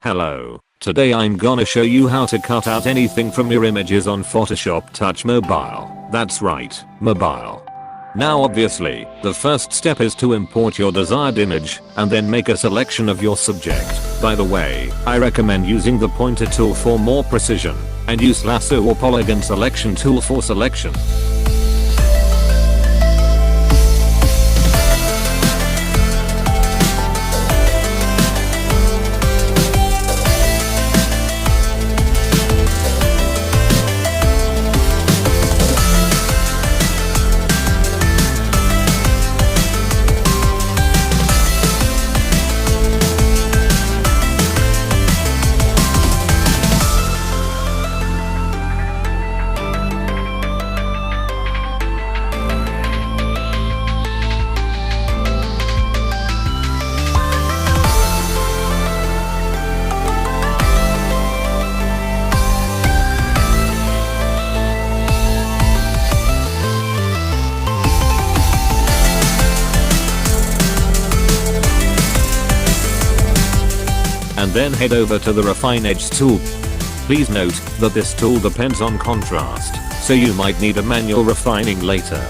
Hello, today I'm gonna show you how to cut out anything from your images on Photoshop Touch Mobile. That's right, mobile. Now obviously, the first step is to import your desired image and then make a selection of your subject. By the way, I recommend using the pointer tool for more precision and use lasso or polygon selection tool for selection. And then head over to the Refine Edge tool. Please note that this tool depends on contrast, so you might need a manual refining later.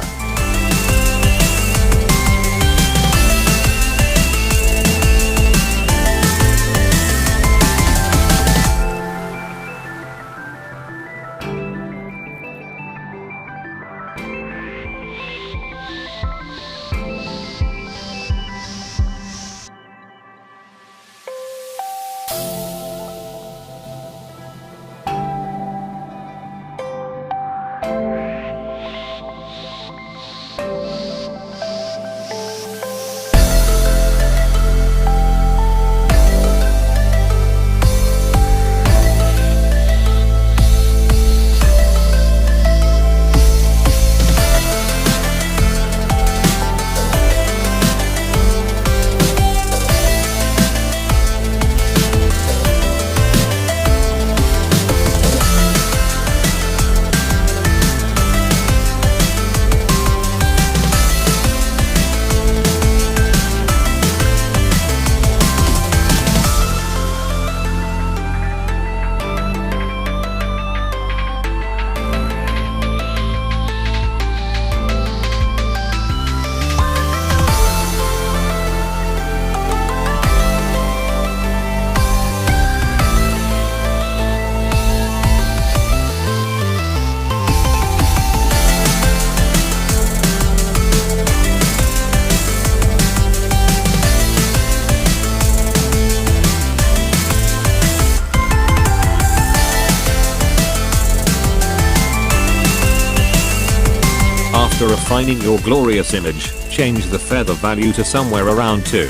After refining your glorious image, change the feather value to somewhere around 2.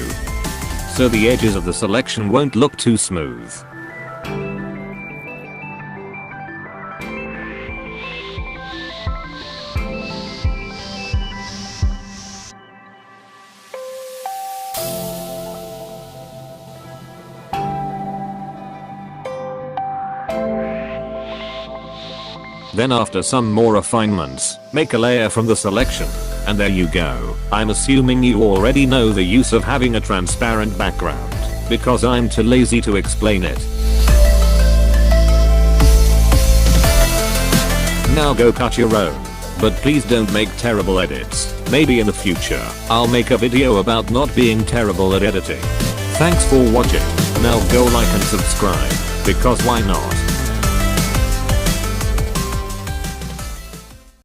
So the edges of the selection won't look too smooth. Then after some more refinements, make a layer from the selection. And there you go. I'm assuming you already know the use of having a transparent background, because I'm too lazy to explain it. Now go cut your own. But please don't make terrible edits. Maybe in the future, I'll make a video about not being terrible at editing. Thanks for watching. Now go like and subscribe, because why not?